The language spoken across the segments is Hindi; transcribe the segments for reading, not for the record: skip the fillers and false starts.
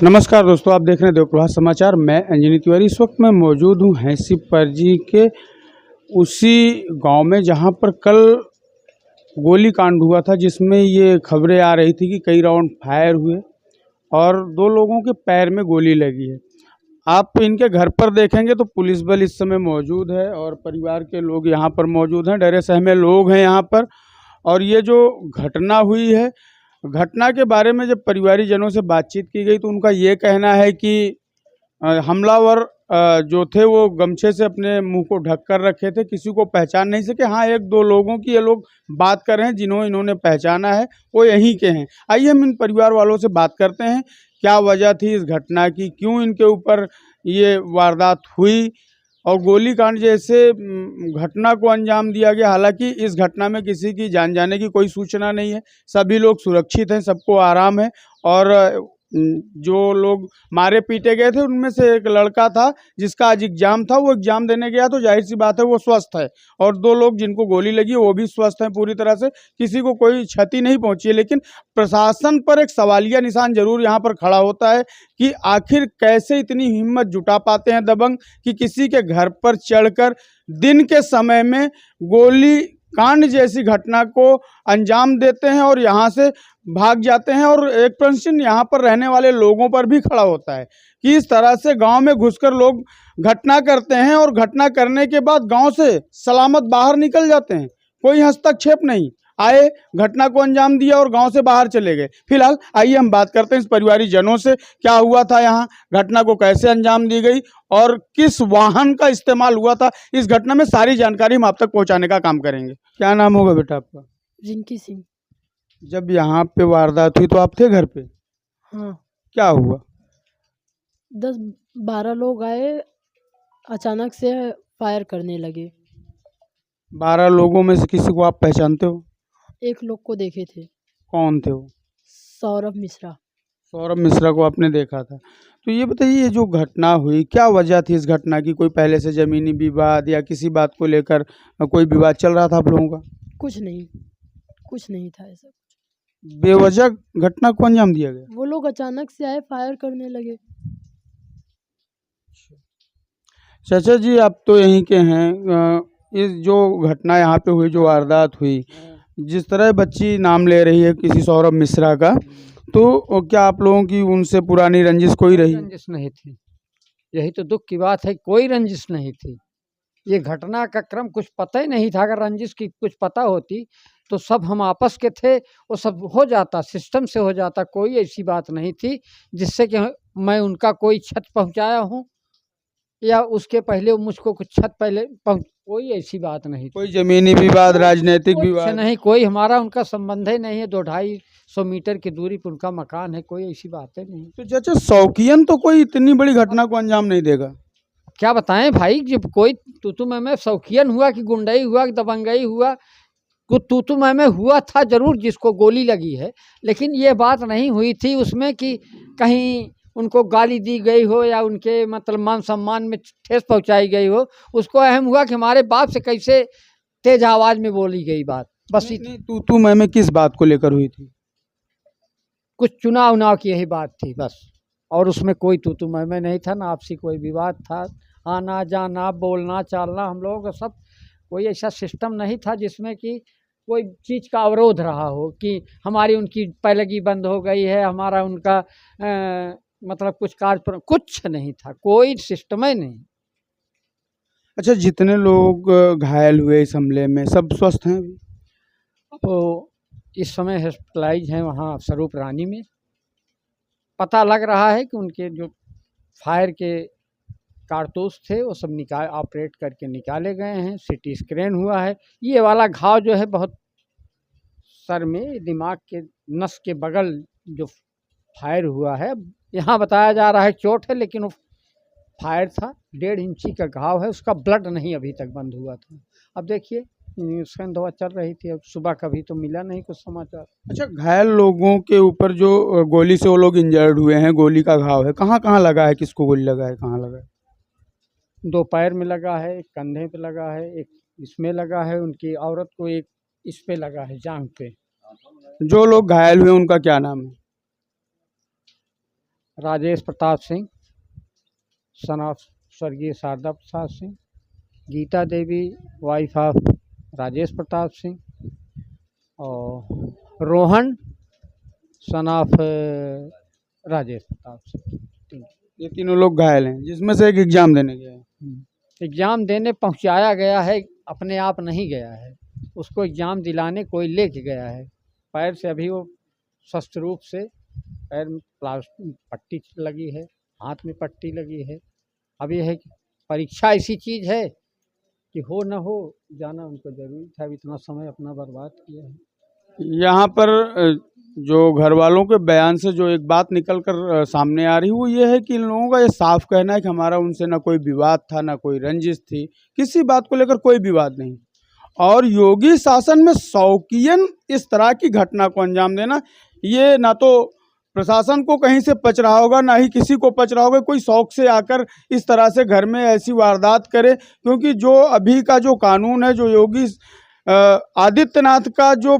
नमस्कार दोस्तों, आप देख रहे हैं देवप्रभात समाचार। मैं अंजनी तिवारी इस वक्त मैं मौजूद हूँ हैसी परजी के उसी गांव में जहां पर कल गोली कांड हुआ था, जिसमें ये खबरें आ रही थी कि कई राउंड फायर हुए और 2 लोगों के पैर में गोली लगी है। आप इनके घर पर देखेंगे तो पुलिस बल इस समय मौजूद है और परिवार के लोग यहाँ पर मौजूद हैं। डरे सहमे लोग हैं यहाँ पर। और ये जो घटना हुई है, घटना के बारे में जब परिवारीजनों से बातचीत की गई तो उनका ये कहना है कि हमलावर जो थे वो गमछे से अपने मुंह को ढक कर रखे थे, किसी को पहचान नहीं सके। हाँ, 1-2 लोगों की ये लोग बात कर रहे हैं जिन्होंने इन्होंने पहचाना है, वो यहीं के हैं। आइए हम इन परिवार वालों से बात करते हैं, क्या वजह थी इस घटना की, क्यों इनके ऊपर ये वारदात हुई और गोलीकांड जैसे घटना को अंजाम दिया गया। हालांकि इस घटना में किसी की जान जाने की कोई सूचना नहीं है, सभी लोग सुरक्षित हैं, सबको आराम है। और जो लोग मारे पीटे गए थे उनमें से एक लड़का था जिसका आज एग्जाम था, वो एग्जाम देने गया तो जाहिर सी बात है वो स्वस्थ है। और 2 लोग जिनको गोली लगी वो भी स्वस्थ हैं पूरी तरह से, किसी को कोई क्षति नहीं पहुंची है। लेकिन प्रशासन पर एक सवालिया निशान जरूर यहाँ पर खड़ा होता है कि आखिर कैसे इतनी हिम्मत जुटा पाते हैं दबंग कि किसी के घर पर चढ़कर दिन के समय में गोली कांड जैसी घटना को अंजाम देते हैं और यहाँ से भाग जाते हैं। और एक प्रश्न यहाँ पर रहने वाले लोगों पर भी खड़ा होता है कि इस तरह से गांव में घुसकर लोग घटना करते हैं और घटना करने के बाद गांव से सलामत बाहर निकल जाते हैं, कोई हस्तक्षेप नहीं, आए घटना को अंजाम दिया और गांव से बाहर चले गए। फिलहाल आइए हम बात करते हैं इस परिवारी जनों से, क्या हुआ था यहाँ, घटना को कैसे अंजाम दी गई और किस वाहन का इस्तेमाल हुआ था। इस घटना में सारी जानकारी हम आप तक पहुंचाने का काम करेंगे। क्या नाम होगा बेटा आपका? रिंकी सिंह। जब यहाँ पे वारदात हुई तो आप थे घर पे? हाँ, क्या हुआ? 10-12 लोग आए, अचानक से फायर करने लगे। 12 लोगों में से किसी को आप पहचानते हो? एक लोग को देखे थे, कौन थे वो? सौरभ मिश्रा। सौरभ मिश्रा को आपने देखा था। तो ये बताइए, ये जो घटना हुई क्या वजह थी इस घटना की? कोई पहले से जमीनी विवाद या किसी बात को लेकर कोई विवाद चल रहा था आप लोगों का? कुछ नहीं था ऐसा। बेवजह घटना को अंजाम दिया गया? वो लोग अचानक से आए, फायर करने लगे। चाचा जी, आप तो यहीं के हैं। इस जो घटना यहाँ पे हुई, जो वारदात हुई, जिस तरह बच्ची नाम ले रही है किसी सौरभ मिश्रा का, तो क्या आप लोगों की उनसे पुरानी रंजिश कोई रही? रंजिश नहीं थी, यही तो दुख की बात है, कोई रंजिश नहीं थी। ये घटना का क्रम कुछ पता ही नहीं था। अगर रंजिश की कुछ पता होती तो सब हम आपस के थे, वो सब हो जाता, सिस्टम से हो जाता। कोई ऐसी बात नहीं थी जिससे कि मैं उनका कोई क्षत पहुंचाया हूं या उसके पहले मुझको कुछ क्षत पहले कोई ऐसी बात नहीं थी। कोई जमीनी विवाद, राजनीतिक विवाद नहीं, कोई हमारा उनका संबंध ही नहीं है। 200-250 मीटर की दूरी पर उनका मकान है, कोई ऐसी बात है नहीं। तो चाचा, शौकियन तो कोई इतनी बड़ी घटना को अंजाम नहीं देगा। क्या बताएं भाई, जब कोई तूतू मैं शौकियन हुआ कि गुंडई हुआ कि दबंगई हुआ, कुछ तूतू मैं हुआ था जरूर जिसको गोली लगी है, लेकिन ये बात नहीं हुई थी उसमें कि कहीं उनको गाली दी गई हो या उनके मतलब मान सम्मान में ठेस पहुंचाई गई हो। उसको अहम हुआ कि हमारे बाप से कैसे तेज आवाज में बोली गई बात, बस नहीं, तू मैं किस बात को लेकर हुई थी? कुछ चुनाव उनाव की यही बात थी बस। और उसमें कोई तू मैं नहीं था, ना आपसी कोई विवाद था, आना जाना बोलना चालना हम लोगों का सब, कोई ऐसा सिस्टम नहीं था जिसमें कि कोई चीज़ का अवरोध रहा हो कि हमारी उनकी पैलगी बंद हो गई है, हमारा उनका मतलब कुछ कार्य, कुछ नहीं था, कोई सिस्टम ही नहीं। अच्छा, जितने लोग घायल हुए इस हमले में सब स्वस्थ हैं अभी? तो इस समय हॉस्पिटलाइज हैं वहाँ स्वरूप रानी में। पता लग रहा है कि उनके जो फायर के कारतूस थे वो सब ऑपरेट करके निकाले गए हैं, सीटी स्कैन हुआ है। ये वाला घाव जो है बहुत सर में, दिमाग के नस के बगल जो फायर हुआ है, यहाँ बताया जा रहा है चोट है, लेकिन वो फायर था। 1.5 इंची का घाव है, उसका ब्लड नहीं अभी तक बंद हुआ था। अब देखिए स्कैन दवा चल रही थी, अब सुबह कभी तो मिला नहीं कुछ समाचार। अच्छा, घायल लोगों के ऊपर जो गोली से वो लोग इंजर्ड हुए हैं, गोली का घाव है, कहाँ कहाँ लगा है, किसको गोली लगा है, कहाँ लगा है? 2 पैर में लगा है, एक कंधे पे लगा है, एक इसमें लगा है, उनकी औरत को एक इस पे लगा है, जांघ पे। जो लोग घायल हुए उनका क्या नाम है? राजेश प्रताप सिंह, सन ऑफ स्वर्गीय शारदा प्रसाद सिंह, गीता देवी वाइफ ऑफ राजेश प्रताप सिंह, और रोहन सन ऑफ राजेश प्रताप सिंह। ये तीनों लोग घायल हैं, जिसमें से एक एग्जाम देने गया है। एग्ज़ाम देने पहुंचाया गया है, अपने आप नहीं गया है, उसको एग्ज़ाम दिलाने कोई लेके गया है। पैर से अभी वो स्वस्थ रूप से, पैर में प्लास्टिक पट्टी लगी है, हाथ में पट्टी लगी है। अब ये है कि परीक्षा ऐसी चीज़ है कि हो न हो, जाना उनको ज़रूरी था। अब इतना समय अपना बर्बाद किया है। यहाँ पर जो घर वालों के बयान से जो एक बात निकल कर सामने आ रही है वो ये है कि इन लोगों का ये साफ कहना है कि हमारा उनसे ना कोई विवाद था, ना कोई रंजिश थी, किसी बात को लेकर कोई विवाद नहीं। और योगी शासन में शौकियन इस तरह की घटना को अंजाम देना, ये ना तो प्रशासन को कहीं से पच रहा होगा, ना ही किसी को पच रहा होगा। कोई शौक से आकर इस तरह से घर में ऐसी वारदात करे, क्योंकि जो अभी का जो कानून है, जो योगी आदित्यनाथ का जो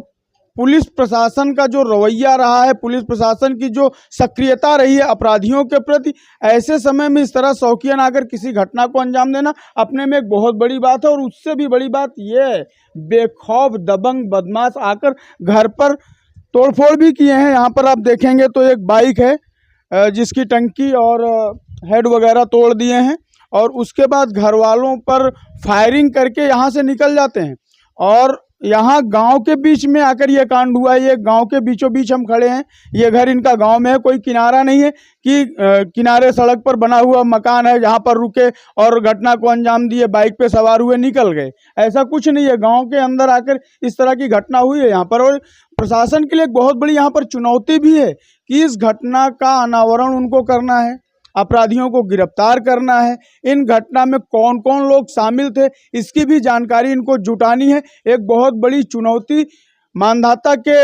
पुलिस प्रशासन का जो रवैया रहा है, पुलिस प्रशासन की जो सक्रियता रही है अपराधियों के प्रति, ऐसे समय में इस तरह शौकियन आकर किसी घटना को अंजाम देना अपने में एक बहुत बड़ी बात है। और उससे भी बड़ी बात यह है, बेखौफ दबंग बदमाश आकर घर पर तोड़फोड़ भी किए हैं। यहाँ पर आप देखेंगे तो एक बाइक है जिसकी टंकी और हेड वगैरह तोड़ दिए हैं, और उसके बाद घर वालों पर फायरिंग करके यहाँ से निकल जाते हैं। और यहाँ गांव के बीच में आकर ये कांड हुआ है। ये गांव के बीचों बीच हम खड़े हैं, ये घर इनका गांव में है, कोई किनारा नहीं है कि किनारे सड़क पर बना हुआ मकान है जहाँ पर रुके और घटना को अंजाम दिए, बाइक पे सवार हुए निकल गए, ऐसा कुछ नहीं है। गांव के अंदर आकर इस तरह की घटना हुई है यहाँ पर। और प्रशासन के लिए एक बहुत बड़ी यहाँ पर चुनौती भी है कि इस घटना का अनावरण उनको करना है, अपराधियों को गिरफ्तार करना है, इन घटना में कौन कौन लोग शामिल थे इसकी भी जानकारी इनको जुटानी है। एक बहुत बड़ी चुनौती मानधाता के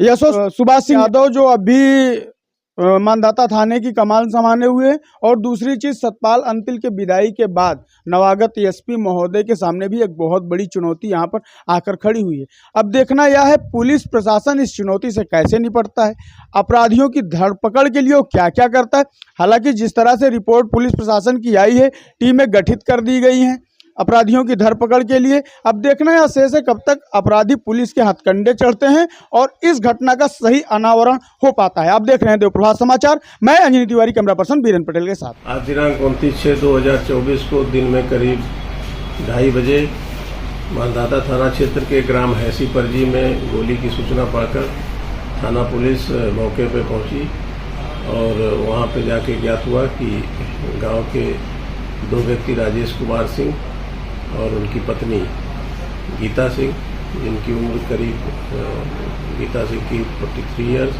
सुभाष सिंह यादव जो अभी मानधाता थाने की कमान संभाले हुए हैं, और दूसरी चीज सतपाल अंतिल के विदाई के बाद नवागत एसपी महोदय के सामने भी एक बहुत बड़ी चुनौती यहाँ पर आकर खड़ी हुई है। अब देखना यह है पुलिस प्रशासन इस चुनौती से कैसे निपटता है, अपराधियों की धरपकड़ के लिए वो क्या क्या करता है। हालांकि जिस तरह से रिपोर्ट पुलिस प्रशासन की आई है, टीमें गठित कर दी गई हैं अपराधियों की धरपकड़ के लिए। अब देखना है शेष है कब तक अपराधी पुलिस के हथकंडे चढ़ते हैं और इस घटना का सही अनावरण हो पाता है। आप देख रहे हैं देवप्रभात समाचार, मैं अंजनी तिवारी, कैमरा पर्सन बीरेन पटेल के साथ। आज दिनांक 29/6/2024 को दिन में करीब 2:30 बजे मानधाता थाना क्षेत्र के ग्राम हैसी परजी में गोली की सूचना पाकर थाना पुलिस मौके पर पहुंची, और वहां पर जाके ज्ञात हुआ कि गांव के 2 व्यक्ति राजेश कुमार सिंह और उनकी पत्नी गीता सिंह, जिनकी उम्र करीब गीता सिंह की 43 ईयर्स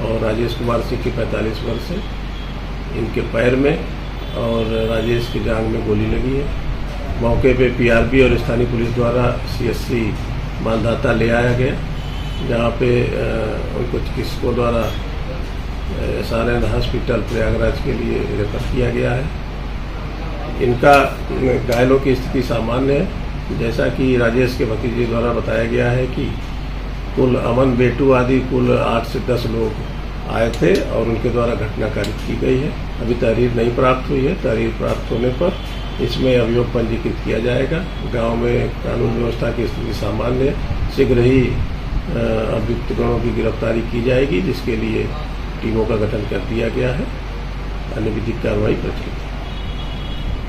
और राजेश कुमार सिंह की 45 वर्ष है, इनके पैर में और राजेश की जांघ में गोली लगी है। मौके पे पीआरबी और स्थानीय पुलिस द्वारा सीएससी मानधाता ले आया गया, जहां पे उनको चिकित्सकों द्वारा SRN हॉस्पिटल प्रयागराज के लिए रेफर किया गया है। इनका घायलों की स्थिति सामान्य है। जैसा कि राजेश के भतीजे द्वारा बताया गया है कि कुल अमन बेटू आदि कुल 8 से 10 लोग आए थे और उनके द्वारा घटना कारित की गई है। अभी तहरीर नहीं प्राप्त हुई है, तहरीर प्राप्त होने पर इसमें अभियोग पंजीकृत किया जाएगा। गांव में कानून व्यवस्था की स्थिति सामान्य है। शीघ्र ही अभियुक्तगणों की गिरफ्तारी की जाएगी, जिसके लिए टीमों का गठन कर दिया गया है। अन्य विधिक कार्रवाई प्रचलित है।